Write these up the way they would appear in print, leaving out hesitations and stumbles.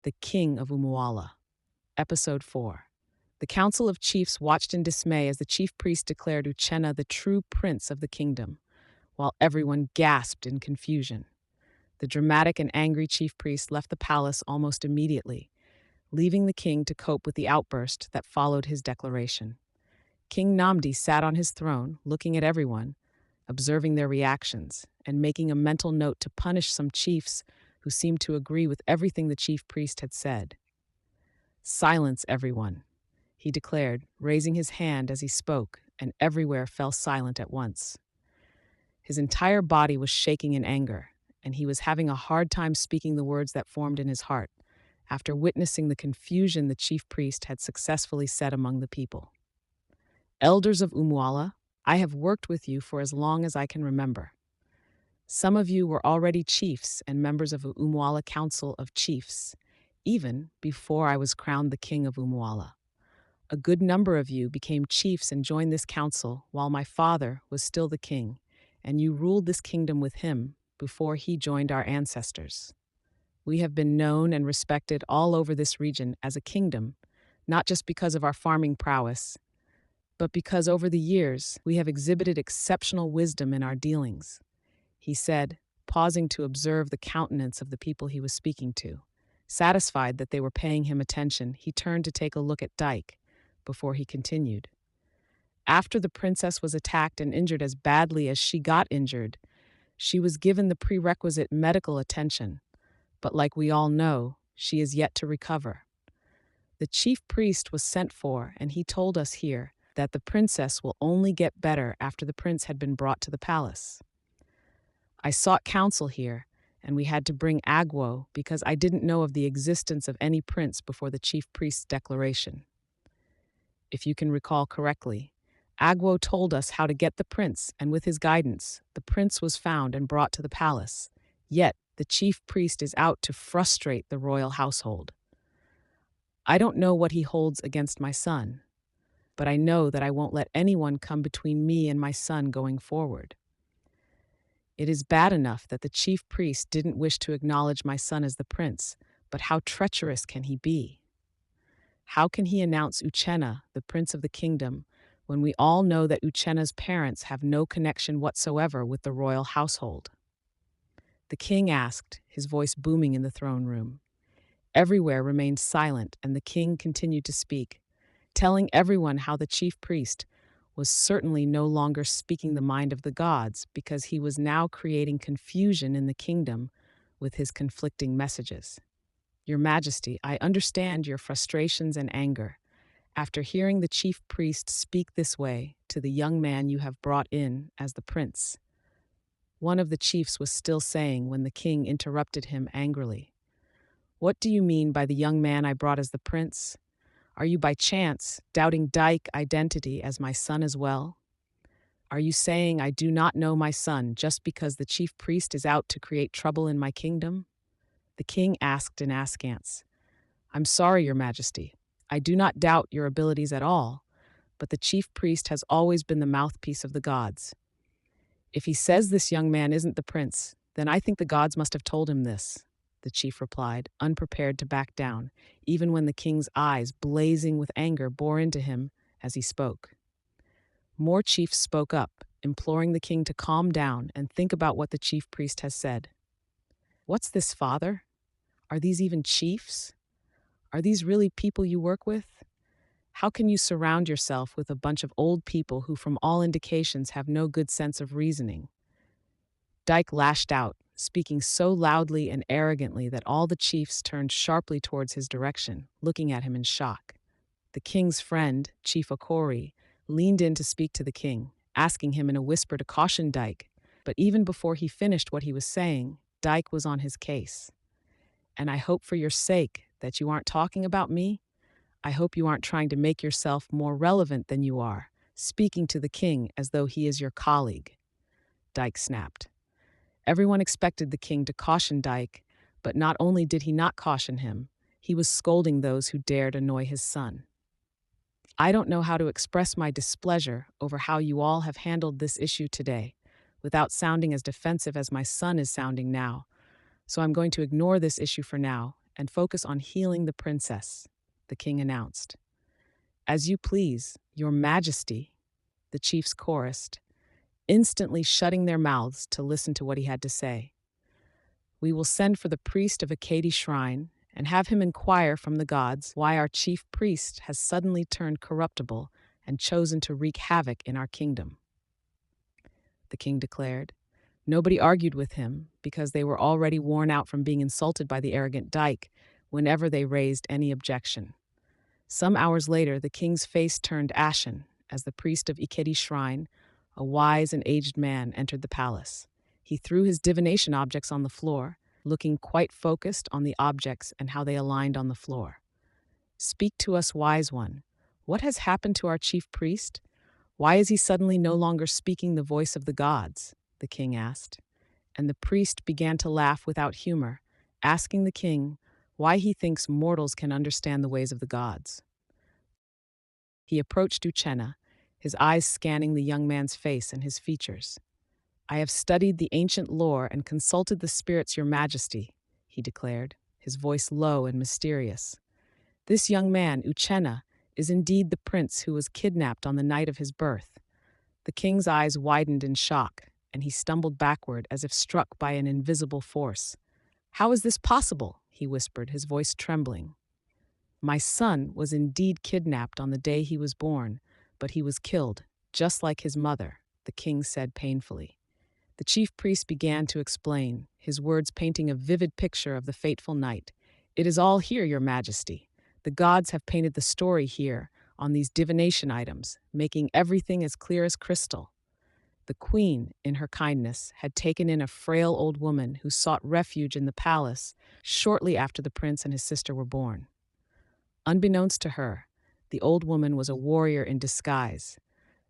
The King of UMUALA. Episode 4. The Council of Chiefs watched in dismay as the chief priest declared Uchenna the true prince of the kingdom, while everyone gasped in confusion. The dramatic and angry chief priest left the palace almost immediately, leaving the king to cope with the outburst that followed his declaration. King Namdi sat on his throne, looking at everyone, observing their reactions, and making a mental note to punish some chiefs who seemed to agree with everything the chief priest had said. "Silence, everyone," he declared, raising his hand as he spoke, and everywhere fell silent at once. His entire body was shaking in anger, and he was having a hard time speaking the words that formed in his heart, after witnessing the confusion the chief priest had successfully set among the people. "Elders of UMUALA, I have worked with you for as long as I can remember. Some of you were already chiefs and members of the UMUALA Council of Chiefs, even before I was crowned the king of UMUALA. A good number of you became chiefs and joined this council while my father was still the king, and you ruled this kingdom with him before he joined our ancestors. We have been known and respected all over this region as a kingdom, not just because of our farming prowess, but because over the years we have exhibited exceptional wisdom in our dealings," he said, pausing to observe the countenance of the people he was speaking to. Satisfied that they were paying him attention, he turned to take a look at Dyke before he continued. "After the princess was attacked and injured as badly as she got injured, she was given the prerequisite medical attention, but like we all know, she is yet to recover. The chief priest was sent for, and he told us here that the princess will only get better after the prince had been brought to the palace. I sought counsel here, and we had to bring Agwo because I didn't know of the existence of any prince before the chief priest's declaration. If you can recall correctly, Agwo told us how to get the prince, and with his guidance, the prince was found and brought to the palace. Yet, the chief priest is out to frustrate the royal household. I don't know what he holds against my son, but I know that I won't let anyone come between me and my son going forward. It is bad enough that the chief priest didn't wish to acknowledge my son as the prince, but how treacherous can he be? How can he announce Uchenna, the prince of the kingdom, when we all know that Uchenna's parents have no connection whatsoever with the royal household?" The king asked, his voice booming in the throne room. Everywhere remained silent, and the king continued to speak, telling everyone how the chief priest was certainly no longer speaking the mind of the gods because he was now creating confusion in the kingdom with his conflicting messages. "Your Majesty, I understand your frustrations and anger. After hearing the chief priest speak this way to the young man you have brought in as the prince," one of the chiefs was still saying when the king interrupted him angrily. "What do you mean by the young man I brought as the prince? Are you by chance doubting Dyke's identity as my son as well? Are you saying I do not know my son just because the chief priest is out to create trouble in my kingdom?" The king asked in askance. "I'm sorry, Your Majesty. I do not doubt your abilities at all, but the chief priest has always been the mouthpiece of the gods. If he says this young man isn't the prince, then I think the gods must have told him this," the chief replied, unprepared to back down, even when the king's eyes, blazing with anger, bore into him as he spoke. More chiefs spoke up, imploring the king to calm down and think about what the chief priest has said. "What's this, father? Are these even chiefs? Are these really people you work with? How can you surround yourself with a bunch of old people who, from all indications, have no good sense of reasoning?" Dyke lashed out, speaking so loudly and arrogantly that all the chiefs turned sharply towards his direction, looking at him in shock. The king's friend, Chief Okori, leaned in to speak to the king, asking him in a whisper to caution Dyke, but even before he finished what he was saying, Dyke was on his case. "And I hope for your sake that you aren't talking about me. I hope you aren't trying to make yourself more relevant than you are, speaking to the king as though he is your colleague," Dyke snapped. Everyone expected the king to caution Dyke, but not only did he not caution him, he was scolding those who dared annoy his son. "I don't know how to express my displeasure over how you all have handled this issue today, without sounding as defensive as my son is sounding now, so I'm going to ignore this issue for now and focus on healing the princess, the king announced. As you please, your majesty, the chiefs chorused, instantly shutting their mouths to listen to what he had to say. We will send for the priest of Akkadi shrine and have him inquire from the gods why our chief priest has suddenly turned corruptible and chosen to wreak havoc in our kingdom, the king declared. Nobody argued with him because they were already worn out from being insulted by the arrogant dyke whenever they raised any objection. Some hours later, the king's face turned ashen as the priest of Ikkedi shrine, a wise and aged man, entered the palace. He threw his divination objects on the floor, looking quite focused on the objects and how they aligned on the floor. Speak to us, wise one. What has happened to our chief priest? Why is he suddenly no longer speaking the voice of the gods? The king asked. And the priest began to laugh without humor, asking the king why he thinks mortals can understand the ways of the gods. He approached Uchenna, his eyes scanning the young man's face and his features. I have studied the ancient lore and consulted the spirits, your majesty, he declared, his voice low and mysterious. This young man, Uchenna, is indeed the prince who was kidnapped on the night of his birth. The king's eyes widened in shock, and he stumbled backward as if struck by an invisible force. How is this possible? He whispered, his voice trembling. My son was indeed kidnapped on the day he was born, but he was killed, just like his mother, the king said painfully. The chief priest began to explain, his words painting a vivid picture of the fateful night. It is all here, your majesty. The gods have painted the story here on these divination items, making everything as clear as crystal. The queen, in her kindness, had taken in a frail old woman who sought refuge in the palace shortly after the prince and his sister were born. Unbeknownst to her, the old woman was a warrior in disguise,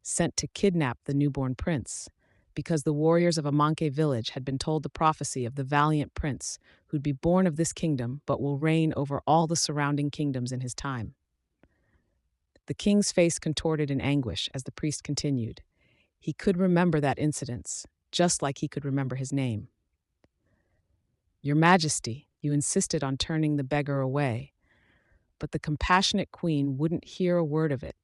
sent to kidnap the newborn prince, because the warriors of a Manke village had been told the prophecy of the valiant prince who'd be born of this kingdom but will reign over all the surrounding kingdoms in his time. The king's face contorted in anguish as the priest continued. He could remember that incident, just like he could remember his name. Your Majesty, you insisted on turning the beggar away, but the compassionate queen wouldn't hear a word of it,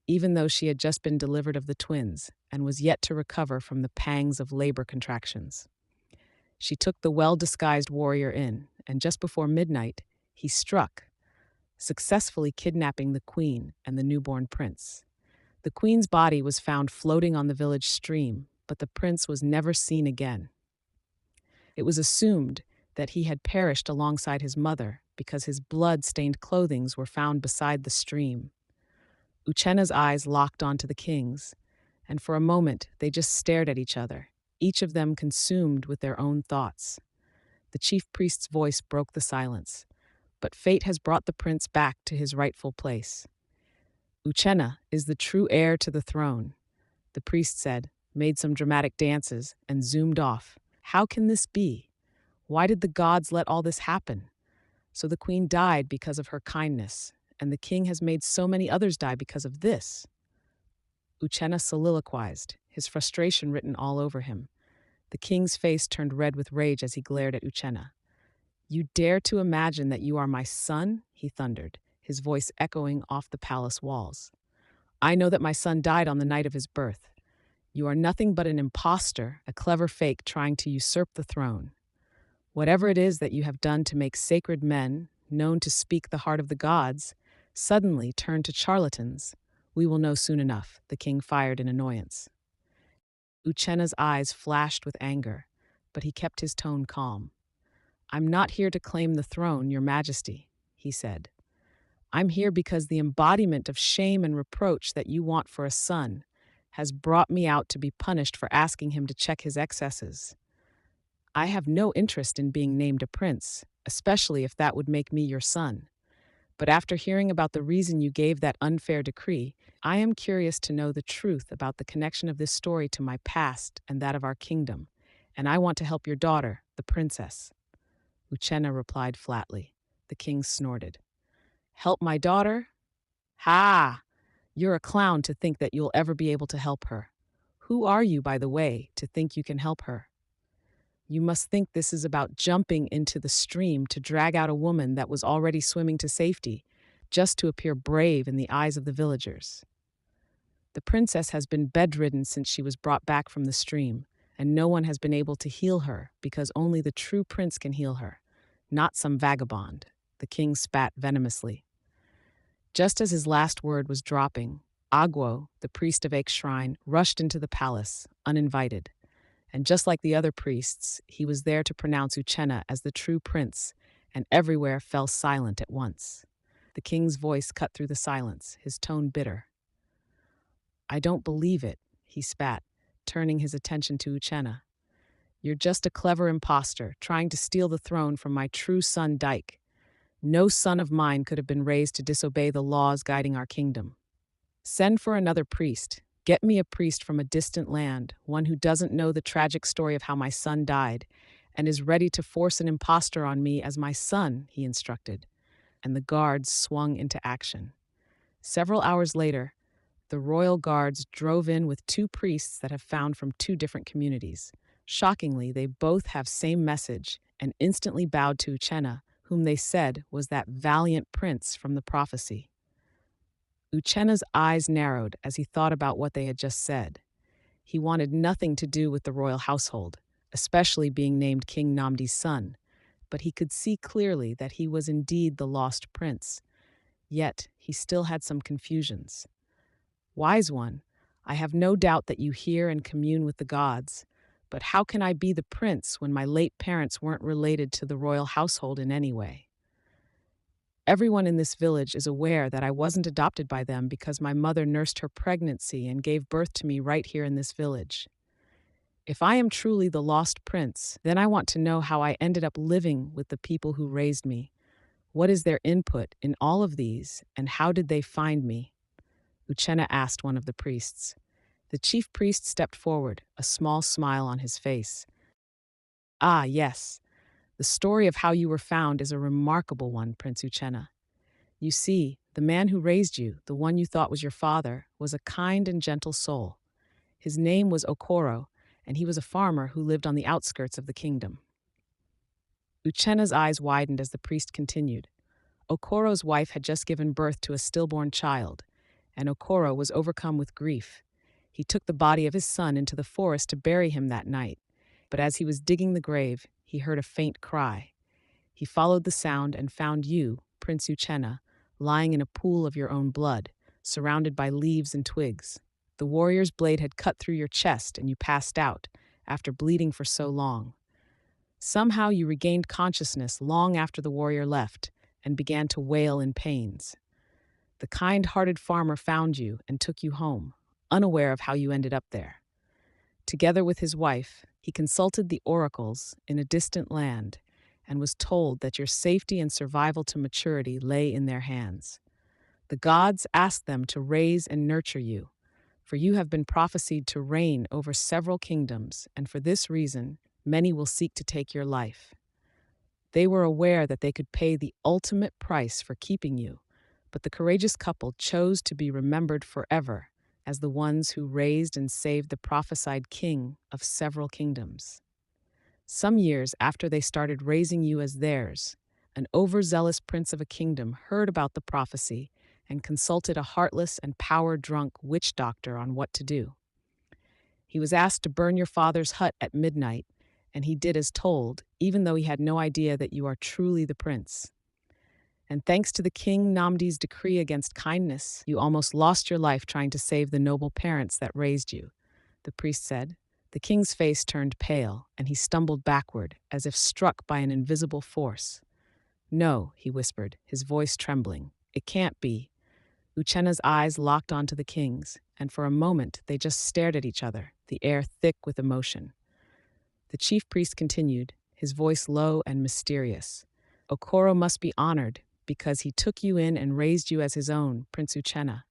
even though she had just been delivered of the twins and was yet to recover from the pangs of labor contractions. She took the well-disguised warrior in, and just before midnight, he struck, successfully kidnapping the queen and the newborn prince. The queen's body was found floating on the village stream, but the prince was never seen again. It was assumed that he had perished alongside his mother because his blood-stained clothing were found beside the stream. Uchenna's eyes locked onto the king's, and for a moment they just stared at each other, each of them consumed with their own thoughts. The chief priest's voice broke the silence, but fate has brought the prince back to his rightful place. Uchenna is the true heir to the throne, the priest said, made some dramatic dances, and zoomed off. How can this be? Why did the gods let all this happen? So the queen died because of her kindness, and the king has made so many others die because of this. Uchenna soliloquized, his frustration written all over him. The king's face turned red with rage as he glared at Uchenna. You dare to imagine that you are my son? He thundered, his voice echoing off the palace walls. I know that my son died on the night of his birth. You are nothing but an impostor, a clever fake trying to usurp the throne. Whatever it is that you have done to make sacred men, known to speak the heart of the gods, suddenly turn to charlatans, we will know soon enough, the king fired in annoyance. Uchenna's eyes flashed with anger, but he kept his tone calm. I'm not here to claim the throne, your majesty, he said. I'm here because the embodiment of shame and reproach that you want for a son has brought me out to be punished for asking him to check his excesses. I have no interest in being named a prince, especially if that would make me your son. But after hearing about the reason you gave that unfair decree, I am curious to know the truth about the connection of this story to my past and that of our kingdom, and I want to help your daughter, the princess. Uchenna replied flatly. The king snorted. Help my daughter? Ha! You're a clown to think that you'll ever be able to help her. Who are you, by the way, to think you can help her? You must think this is about jumping into the stream to drag out a woman that was already swimming to safety, just to appear brave in the eyes of the villagers. The princess has been bedridden since she was brought back from the stream, and no one has been able to heal her because only the true prince can heal her, not some vagabond. The king spat venomously. Just as his last word was dropping, Agwo, the priest of Ake's shrine, rushed into the palace, uninvited. And just like the other priests, he was there to pronounce Uchenna as the true prince, and everywhere fell silent at once. The king's voice cut through the silence, his tone bitter. "I don't believe it," he spat, turning his attention to Uchenna. "You're just a clever impostor, trying to steal the throne from my true son Dyke. No son of mine could have been raised to disobey the laws guiding our kingdom. Send for another priest. Get me a priest from a distant land, one who doesn't know the tragic story of how my son died, and is ready to force an impostor on me as my son," he instructed, and the guards swung into action. Several hours later, the royal guards drove in with two priests that have found from two different communities. Shockingly, they both have same message and instantly bowed to Uchenna, whom they said was that valiant prince from the prophecy. Uchenna's eyes narrowed as he thought about what they had just said. He wanted nothing to do with the royal household, especially being named King Namdi's son, but he could see clearly that he was indeed the lost prince. Yet, he still had some confusions. "Wise one, I have no doubt that you hear and commune with the gods, but how can I be the prince when my late parents weren't related to the royal household in any way? Everyone in this village is aware that I wasn't adopted by them because my mother nursed her pregnancy and gave birth to me right here in this village. If I am truly the lost prince, then I want to know how I ended up living with the people who raised me. What is their input in all of these, and how did they find me?" Uchenna asked one of the priests. The chief priest stepped forward, a small smile on his face. "Ah, yes. The story of how you were found is a remarkable one, Prince Uchenna. You see, the man who raised you, the one you thought was your father, was a kind and gentle soul. His name was Okoro, and he was a farmer who lived on the outskirts of the kingdom." Uchenna's eyes widened as the priest continued. Okoro's wife had just given birth to a stillborn child, and Okoro was overcome with grief. He took the body of his son into the forest to bury him that night, but as he was digging the grave, he heard a faint cry. He followed the sound and found you, Prince Uchenna, lying in a pool of your own blood, surrounded by leaves and twigs. The warrior's blade had cut through your chest and you passed out, after bleeding for so long. Somehow you regained consciousness long after the warrior left and began to wail in pains. The kind-hearted farmer found you and took you home, unaware of how you ended up there. Together with his wife, he consulted the oracles in a distant land and was told that your safety and survival to maturity lay in their hands. The gods asked them to raise and nurture you, for you have been prophesied to reign over several kingdoms, and for this reason, many will seek to take your life. They were aware that they could pay the ultimate price for keeping you, but the courageous couple chose to be remembered forever as the ones who raised and saved the prophesied king of several kingdoms. Some years after they started raising you as theirs, an overzealous prince of a kingdom heard about the prophecy and consulted a heartless and power-drunk witch doctor on what to do. He was asked to burn your father's hut at midnight, and he did as told, even though he had no idea that you are truly the prince. And thanks to the King Namdi's decree against kindness, you almost lost your life trying to save the noble parents that raised you, the priest said. The king's face turned pale, and he stumbled backward, as if struck by an invisible force. "No," he whispered, his voice trembling. "It can't be." Uchenna's eyes locked onto the king's, and for a moment they just stared at each other, the air thick with emotion. The chief priest continued, his voice low and mysterious. "Okoro must be honored, because he took you in and raised you as his own, Prince Uchenna.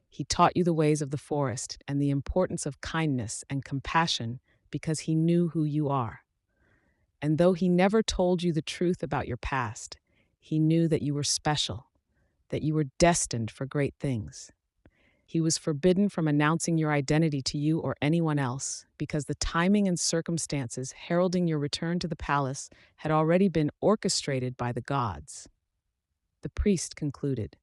He taught you the ways of the forest and the importance of kindness and compassion because he knew who you are. And though he never told you the truth about your past, he knew that you were special, that you were destined for great things. He was forbidden from announcing your identity to you or anyone else because the timing and circumstances heralding your return to the palace had already been orchestrated by the gods. The priest concluded.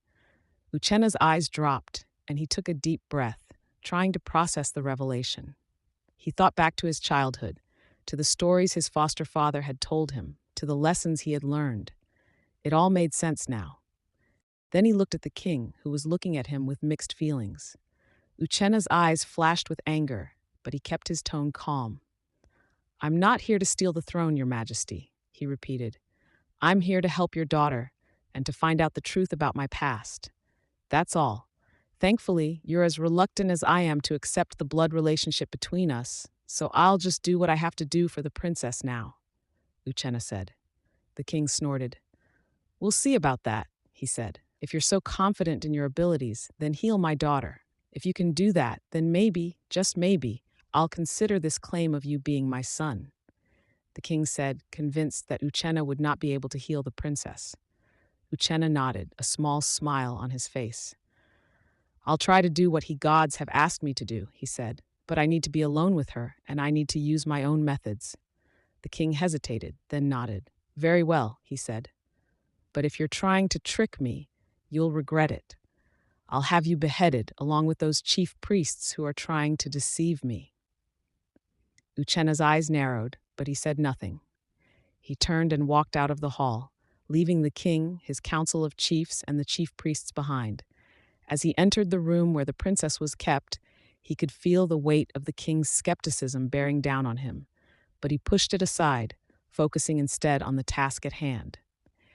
Uchenna's eyes dropped, and he took a deep breath, trying to process the revelation. He thought back to his childhood, to the stories his foster father had told him, to the lessons he had learned. It all made sense now. Then he looked at the king, who was looking at him with mixed feelings. Uchenna's eyes flashed with anger, but he kept his tone calm. "I'm not here to steal the throne, Your Majesty," he repeated. "I'm here to help your daughter and to find out the truth about my past. That's all. Thankfully, you're as reluctant as I am to accept the blood relationship between us, so I'll just do what I have to do for the princess now," Uchenna said. The king snorted. "We'll see about that," he said. "If you're so confident in your abilities, then heal my daughter. If you can do that, then maybe, just maybe, I'll consider this claim of you being my son." The king said, convinced that Uchenna would not be able to heal the princess. Uchenna nodded, a small smile on his face. "I'll try to do what he gods have asked me to do," he said, "but I need to be alone with her, and I need to use my own methods." The king hesitated, then nodded. "Very well," he said. "But if you're trying to trick me, you'll regret it. I'll have you beheaded along with those chief priests who are trying to deceive me." Uchenna's eyes narrowed, but he said nothing. He turned and walked out of the hall, leaving the king, his council of chiefs, and the chief priests behind. As he entered the room where the princess was kept, he could feel the weight of the king's skepticism bearing down on him, but he pushed it aside, focusing instead on the task at hand.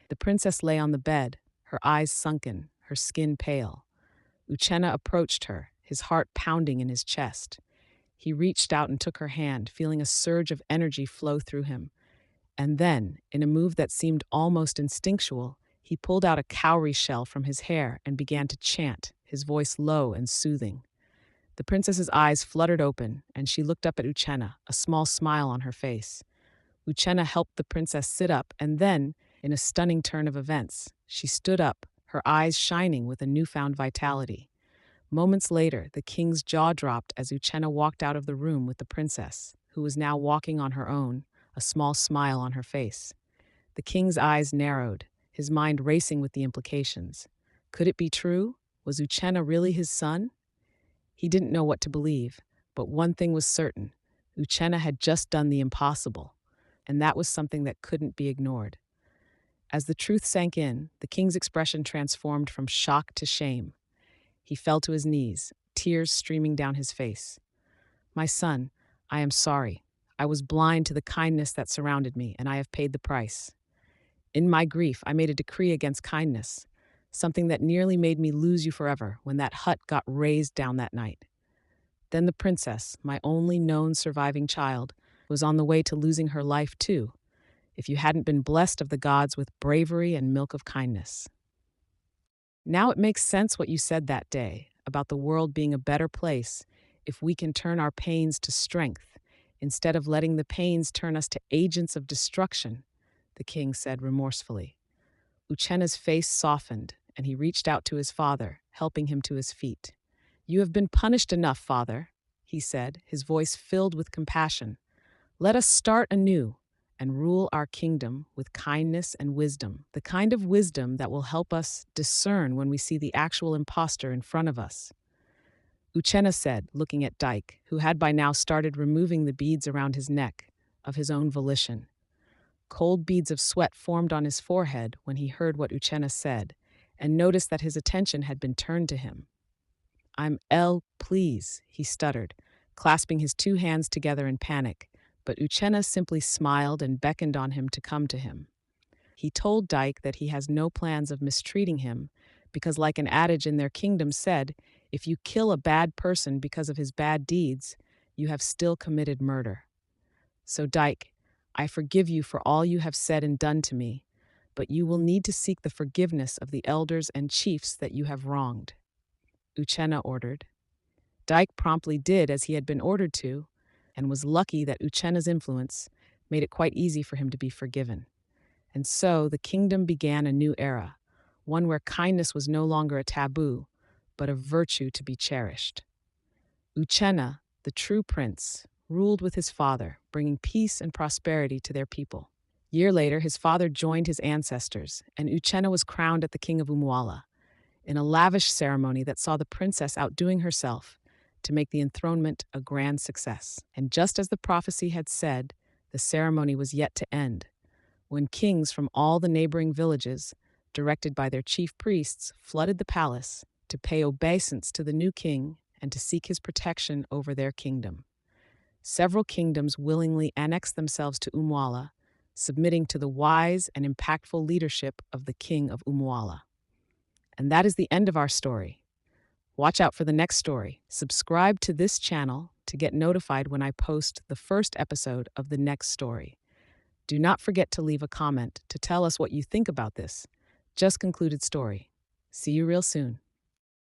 The princess lay on the bed, her eyes sunken, her skin pale. Uchenna approached her, his heart pounding in his chest. He reached out and took her hand, feeling a surge of energy flow through him. And then, in a move that seemed almost instinctual, he pulled out a cowrie shell from his hair and began to chant, his voice low and soothing. The princess's eyes fluttered open, and she looked up at Uchenna, a small smile on her face. Uchenna helped the princess sit up, and then, in a stunning turn of events, she stood up, her eyes shining with a newfound vitality. Moments later, the king's jaw dropped as Uchenna walked out of the room with the princess, who was now walking on her own, a small smile on her face. The king's eyes narrowed, his mind racing with the implications. Could it be true? Was Uchenna really his son? He didn't know what to believe, but one thing was certain. Uchenna had just done the impossible, and that was something that couldn't be ignored. As the truth sank in, the king's expression transformed from shock to shame. He fell to his knees, tears streaming down his face. "My son, I am sorry. I was blind to the kindness that surrounded me, and I have paid the price. In my grief, I made a decree against kindness, something that nearly made me lose you forever when that hut got razed down that night. Then the princess, my only known surviving child, was on the way to losing her life too, if you hadn't been blessed of the gods with bravery and milk of kindness. Now it makes sense what you said that day about the world being a better place if we can turn our pains to strength instead of letting the pains turn us to agents of destruction," the king said remorsefully. Uchenna's face softened, and he reached out to his father, helping him to his feet. "You have been punished enough, father," he said, his voice filled with compassion. "Let us start anew and rule our kingdom with kindness and wisdom, the kind of wisdom that will help us discern when we see the actual imposter in front of us." Uchenna said, looking at Dyke, who had by now started removing the beads around his neck, of his own volition. Cold beads of sweat formed on his forehead when he heard what Uchenna said, and noticed that his attention had been turned to him. Please," he stuttered, clasping his two hands together in panic, but Uchenna simply smiled and beckoned on him to come to him. He told Dyke that he has no plans of mistreating him, because like an adage in their kingdom said, if you kill a bad person because of his bad deeds, you have still committed murder. "So Dyke, I forgive you for all you have said and done to me, but you will need to seek the forgiveness of the elders and chiefs that you have wronged," Uchenna ordered. Dyke promptly did as he had been ordered to, and was lucky that Uchenna's influence made it quite easy for him to be forgiven. And so the kingdom began a new era, one where kindness was no longer a taboo, but a virtue to be cherished. Uchenna, the true prince, ruled with his father, bringing peace and prosperity to their people. Year later, his father joined his ancestors, and Uchenna was crowned at the king of UMUALA, in a lavish ceremony that saw the princess outdoing herself to make the enthronement a grand success. And just as the prophecy had said, the ceremony was yet to end, when kings from all the neighboring villages, directed by their chief priests, flooded the palace to pay obeisance to the new king and to seek his protection over their kingdom. Several kingdoms willingly annexed themselves to UMUALA, submitting to the wise and impactful leadership of the king of UMUALA. And that is the end of our story. Watch out for the next story. Subscribe to this channel to get notified when I post the first episode of the next story. Do not forget to leave a comment to tell us what you think about this just concluded story. See you real soon.